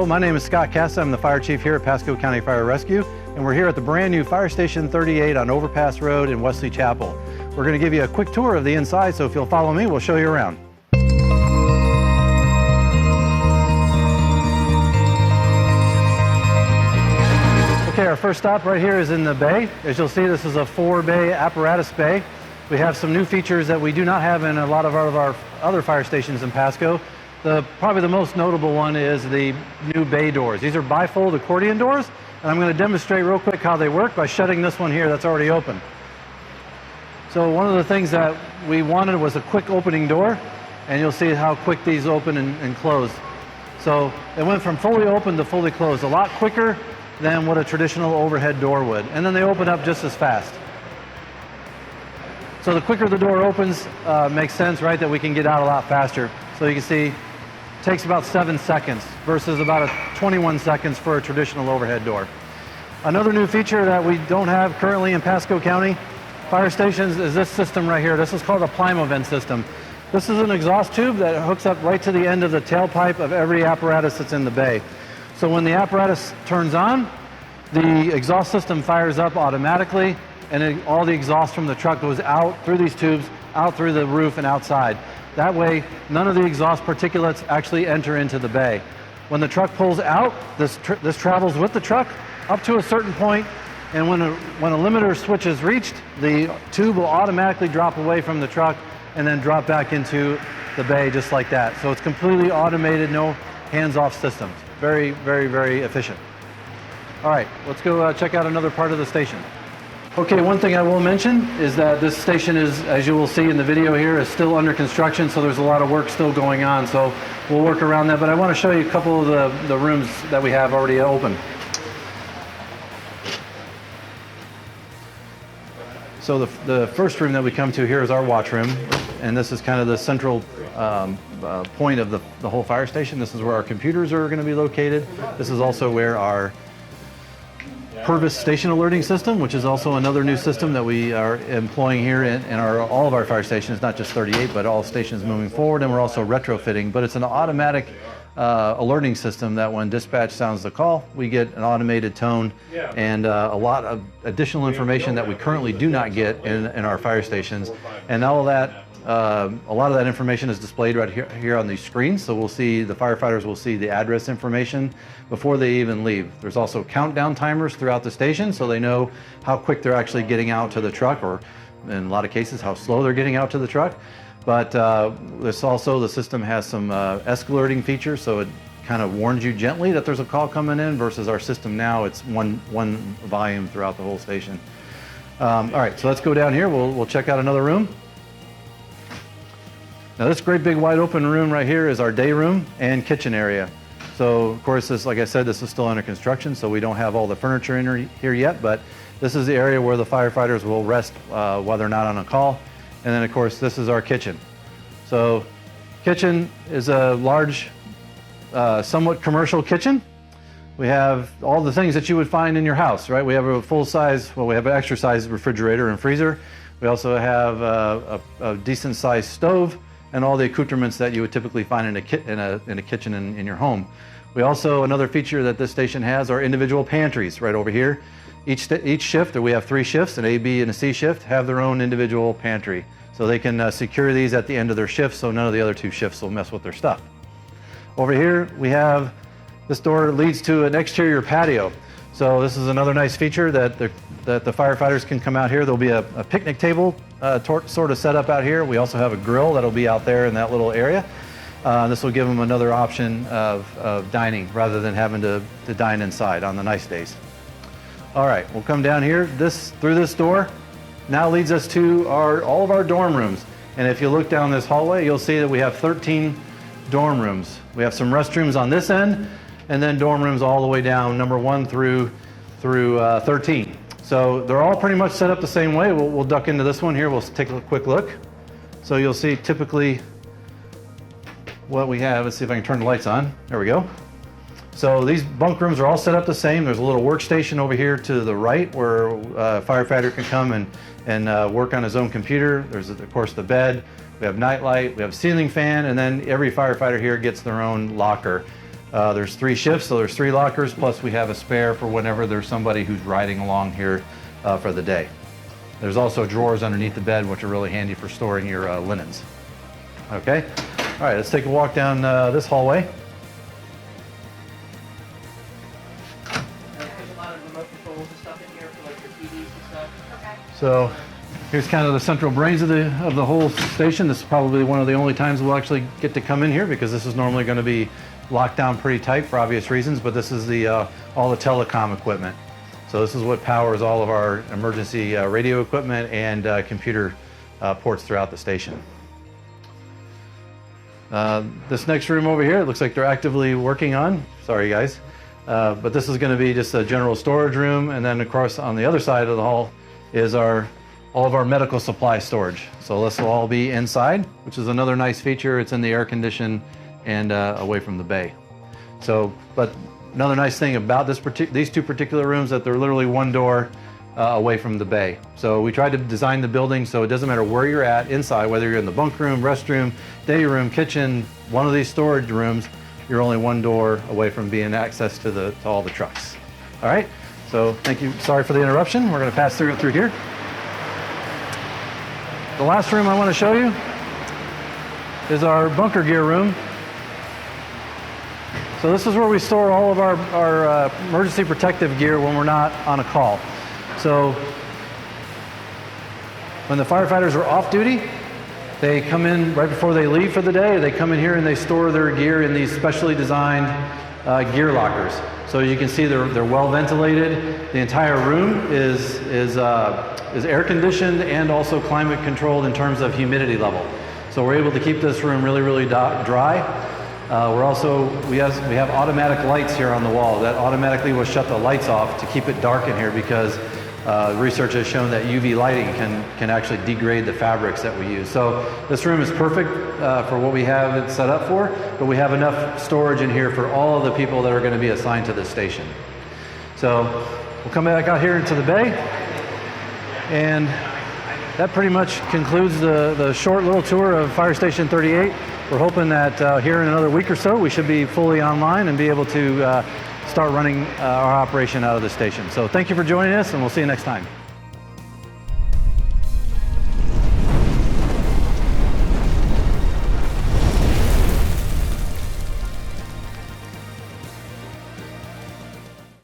Hello, my name is Scott Cassin. I'm the Fire Chief here at Pasco County Fire Rescue, and we're here at the brand new Fire Station 38 on Overpass Road in Wesley Chapel. We're going to give you a quick tour of the inside, so if you'll follow me, we'll show you around. Okay, our first stop right here is in the bay. As you'll see, this is a 4-bay apparatus bay. We have some new features that we do not have in a lot of our other fire stations in Pasco. Probably the most notable one is the new bay doors. These are bifold accordion doors, and I'm going to demonstrate real quick how they work by shutting this one here that's already open. So one of the things that we wanted was a quick opening door, and you'll see how quick these open and close. So it went from fully open to fully closed, a lot quicker than what a traditional overhead door would. And then they open up just as fast. So the quicker the door opens, makes sense, right, that we can get out a lot faster. So you can see, takes about 7 seconds versus about 21 seconds for a traditional overhead door. Another new feature that we don't have currently in Pasco County fire stations is this system right here. This is called a Primal vent system. This is an exhaust tube that hooks up right to the end of the tailpipe of every apparatus that's in the bay. So when the apparatus turns on, the exhaust system fires up automatically, and all the exhaust from the truck goes out through these tubes, out through the roof and outside. That way, none of the exhaust particulates actually enter into the bay. When the truck pulls out, this travels with the truck up to a certain point, and when a limiter switch is reached, the tube will automatically drop away from the truck and then drop back into the bay just like that. So it's completely automated, no hands-off systems. Very, very, very efficient. All right, let's go check out another part of the station. Okay, one thing I will mention is that this station is, as you will see in the video here, is still under construction, so there's a lot of work still going on, so we'll work around that. But I want to show you a couple of the rooms that we have already open. So the first room that we come to here is our watch room, and this is kind of the central point of the whole fire station. This is where our computers are going to be located. This is also where our Purvis station alerting system, which is also another new system that we are employing here in all of our fire stations, not just 38, but all stations moving forward, and we're also retrofitting. But it's an automatic alerting system that when dispatch sounds the call, we get an automated tone and a lot of additional information that we currently do not get in our fire stations. And all of that, a lot of that information is displayed right here on these screens. So we'll see, the firefighters will see the address information before they even leave. There's also countdown timers throughout the station, so they know how quick they're actually getting out to the truck, or in a lot of cases, how slow they're getting out to the truck. But this also, the system has some escalating features, so it kind of warns you gently that there's a call coming in, versus our system now, it's one volume throughout the whole station. All right, so let's go down here. We'll check out another room. Now this great big wide open room right here is our day room and kitchen area. So of course, this, like I said, this is still under construction, so we don't have all the furniture in here yet, but this is the area where the firefighters will rest while they're not on a call. And then of course, this is our kitchen. So kitchen is a large, somewhat commercial kitchen. We have all the things that you would find in your house, right? We have a full-size, well, we have an extra-size refrigerator and freezer. We also have a decent-sized stove, and all the accoutrements that you would typically find in a kitchen in your home. We also, another feature that this station has are individual pantries right over here. Each shift, or we have 3 shifts, an A, B, and a C shift, have their own individual pantry. So they can secure these at the end of their shift, so none of the other 2 shifts will mess with their stuff. Over here, we have, this door leads to an exterior patio. So this is another nice feature that the firefighters can come out here. There'll be a picnic table sort of set up out here. We also have a grill that'll be out there in that little area. This will give them another option of dining rather than having to dine inside on the nice days. All right, we'll come down here. Through this door now leads us to all of our dorm rooms. And if you look down this hallway, you'll see that we have 13 dorm rooms. We have some restrooms on this end, and then dorm rooms all the way down, number 1 through 13. So they're all pretty much set up the same way. We'll duck into this one here. We'll take a quick look. So you'll see typically what we have. Let's see if I can turn the lights on. There we go. So these bunk rooms are all set up the same. There's a little workstation over here to the right where a firefighter can come and work on his own computer. There's, of course, the bed. We have night light. We have ceiling fan. And then every firefighter here gets their own locker. There's 3 shifts, so there's 3 lockers, plus we have a spare for whenever there's somebody who's riding along here for the day. There's also drawers underneath the bed, which are really handy for storing your linens. Okay, all right, let's take a walk down this hallway. There's a lot of remote controls and stuff in here for like your TVs and stuff. Okay. So here's kind of the central brains of the whole station. This is probably one of the only times we'll actually get to come in here, because this is normally going to be locked down pretty tight for obvious reasons, but this is the all the telecom equipment. So this is what powers all of our emergency radio equipment and computer ports throughout the station. This next room over here, it looks like they're actively working on. Sorry guys. But this is going to be just a general storage room, and then of course on the other side of the hall is all of our medical supply storage. So this will all be inside, which is another nice feature. It's in the air condition and away from the bay. So, but another nice thing about these 2 particular rooms, that they're literally 1 door away from the bay. So we tried to design the building so it doesn't matter where you're at inside, whether you're in the bunk room, restroom, day room, kitchen, one of these storage rooms, you're only 1 door away from being access to all the trucks. All right, so thank you. Sorry for the interruption. We're going to pass through here. The last room I want to show you is our bunker gear room. So this is where we store all of our emergency protective gear when we're not on a call. So when the firefighters are off duty, they come in right before they leave for the day. They come in here and they store their gear in these specially designed gear lockers. So you can see they're well ventilated. The entire room is air conditioned and also climate controlled in terms of humidity level. So we're able to keep this room really, really dry. We have automatic lights here on the wall that automatically will shut the lights off to keep it dark in here, because research has shown that UV lighting can actually degrade the fabrics that we use. So this room is perfect for what we have it set up for, but we have enough storage in here for all of the people that are going to be assigned to this station. So we'll come back out here into the bay, and that pretty much concludes the short little tour of Fire Station 38. We're hoping that here in another week or so, we should be fully online and be able to start running our operation out of the station. So thank you for joining us, and we'll see you next time.